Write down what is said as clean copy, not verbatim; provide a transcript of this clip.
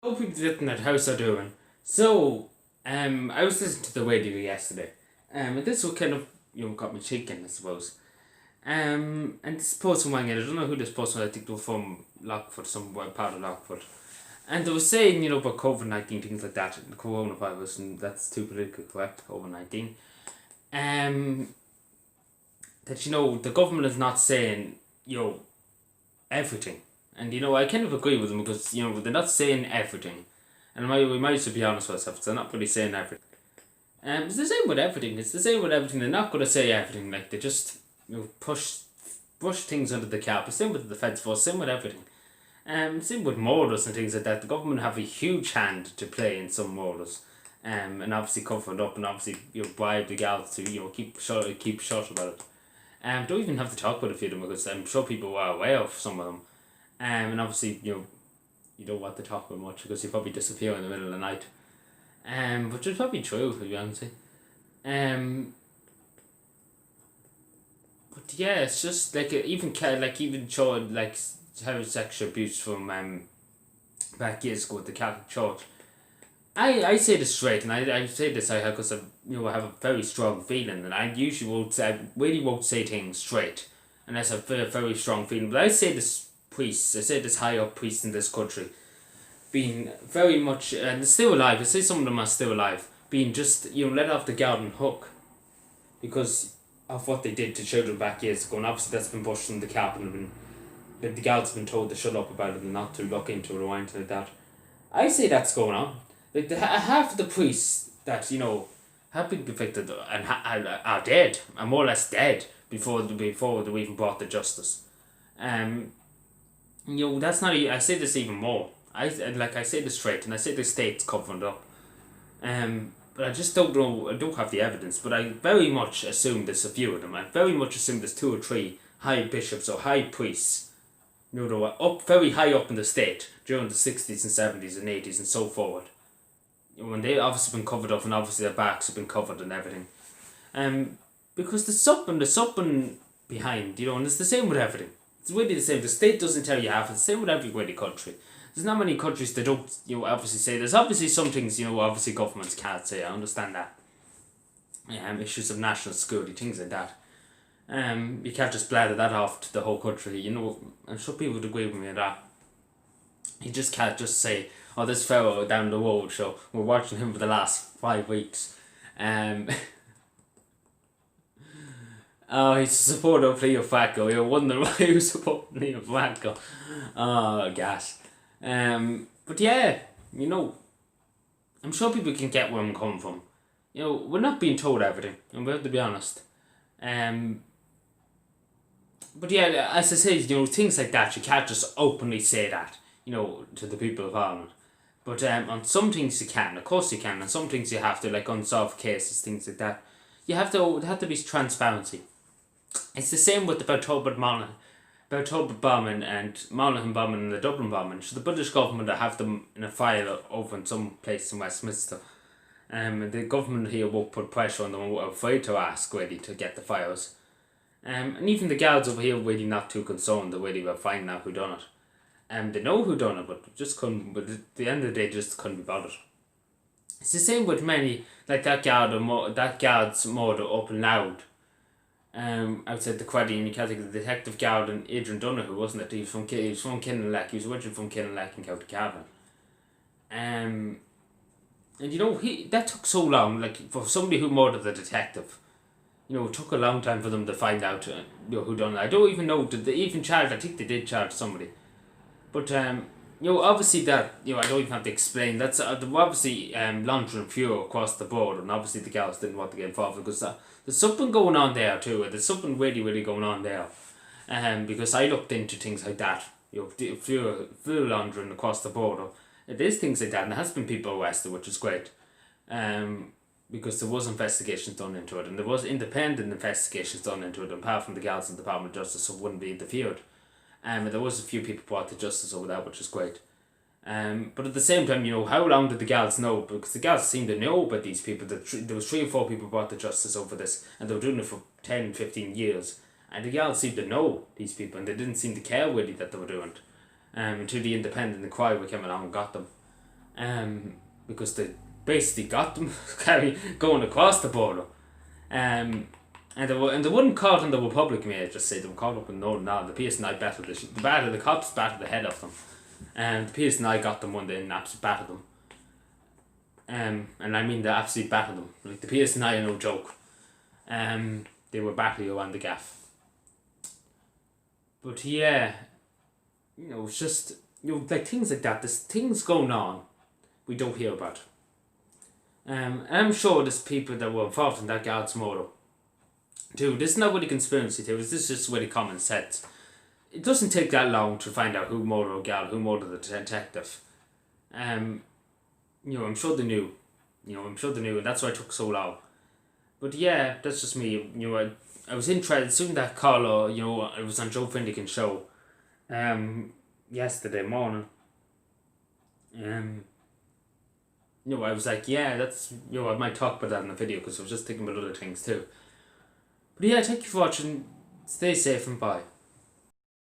Hope people sitting at house are doing. So, I was listening to the radio yesterday. And this was kind of, got me thinking, I suppose. And this person wang in, I don't know who this person was, I think they were from Lockford, some part of Lockford. And they were saying, about COVID 19, things like that, and the coronavirus, and that's too politically correct, COVID 19. That, the government is not saying, everything. And I kind of agree with them because they're not saying everything, and we might as well be honest with ourselves. They're not really saying everything. It's the same with everything. It's the same with everything. They're not going to say everything. Like they just brush things under the carpet. Same with the defence force. Same with everything. Same with murders and things like that. The government have a huge hand to play in some murders. And obviously cover it up and obviously bribe the gals to keep short about it. Don't even have to talk about a few of them because I'm sure people are aware of some of them. And obviously, you don't want to talk about much because you probably disappear in the middle of the night. Which is probably true, to be honest. But yeah, it's just like even showing like child sexual abuse from back years ago at the Catholic Church. I say this straight, and I say this because I have a very strong feeling, and I really won't say things straight unless I have a very strong feeling. But I say this priests, I say this high up priests in this country, being very much, and they're still alive, I say some of them are still alive, being just, let off the garden hook because of what they did to children back years ago, and obviously that's been brushed under the carpet and the guards have been told to shut up about it and not to look into it or anything like that. I say that's going on. Like half of the priests that, have been convicted and are dead, are more or less dead before they were even brought to justice. That's not. I say this even more. I say this straight, and I say the state's covering it up. But I just don't know. I don't have the evidence, but I very much assume there's a few of them. I very much assume there's 2 or 3 high bishops or high priests. They were up very high up in the state during the 60s and 70s and 80s and so forward. When they obviously been covered up, and obviously their backs have been covered and everything. Because there's something behind, and it's the same with everything. It's really the same. The state doesn't tell you half. It's the same with every bloody country. There's not many countries that don't, obviously say. There's obviously some things, obviously governments can't say. I understand that. Issues of national security, things like that. You can't just blather that off to the whole country. I'm sure people would agree with me on that. You just can't just say, oh, this fellow down the road, so we're watching him for the last 5 weeks. Oh, he's a supporter of Leo Flacco. You're wondering why he was supporting Leo Flacco. Oh, gosh. But yeah, I'm sure people can get where I'm coming from. We're not being told everything, and we have to be honest. But yeah, as I say, things like that, you can't just openly say that, to the people of Ireland. But on some things you can, of course you can. On some things you have to, like unsolved cases, things like that. There have to be transparency. It's the same with the Belturbet bombing and Monaghan bombing and the Dublin bombing. So the British government have them in a file over in some place in Westminster. And the government here won't put pressure on them and are afraid to ask really to get the files. And even the guards over here really not too concerned. They're really about finding out who done it. They know who done it, but just couldn't. But at the end of the day, just couldn't be bothered. It's the same with many, like that guard's murder up in Loud. Outside the Quaddy, and you can't think of the detective guard and Adrian Donoghue, wasn't it? He was from Kinnerleck. He was originally from Kinnerleck in County Cavan. And that took so long, like for somebody who murdered the detective. It took a long time for them to find out who done it. I don't even know, did they even charge? I think they did charge somebody. But obviously that, I don't even have to explain. That's obviously laundering fuel across the board, and obviously the girls didn't want to get involved because there's something going on there too. There's something really, really going on there. Because I looked into things like that, fuel laundering across the border. It is things like that, and there has been people arrested, which is great. Because there was investigations done into it, and there was independent investigations done into it, apart from the girls in the Department of Justice, so it wouldn't be interfered. And there was a few people brought to justice over that, which is great. But at the same time, how long did the guards know? Because the guards seemed to know about these people. There was 3 or 4 people brought to justice over this, and they were doing it for 10, 15 years. And the guards seemed to know these people, and they didn't seem to care really that they were doing it. Until the independent inquiry came along and got them. because they basically got them going across the border. And they wouldn't caught them, they were public, may I just say. They were caught up in Northern Ireland. The PSNI battled the cops battled the head of them. And the PSNI got them one day and absolutely battered them. And I mean they absolutely battered them. Like the PSNI are no joke. They were battling you on the gaff. But yeah, it's just, like things like that. There's things going on we don't hear about. And I'm sure there's people that were involved in that guard's murder. Dude, this is not really conspiracy theories, this is just really common sense. It doesn't take that long to find out who murdered a gal, who murdered the detective. I'm sure they knew. I'm sure they knew, and that's why it took so long. But yeah, that's just me. I was interested, soon that caller, it was on Joe Finnegan's show yesterday morning. I was like, yeah, that's, I might talk about that in the video because I was just thinking about other things too. But yeah, thank you for watching. Stay safe and bye.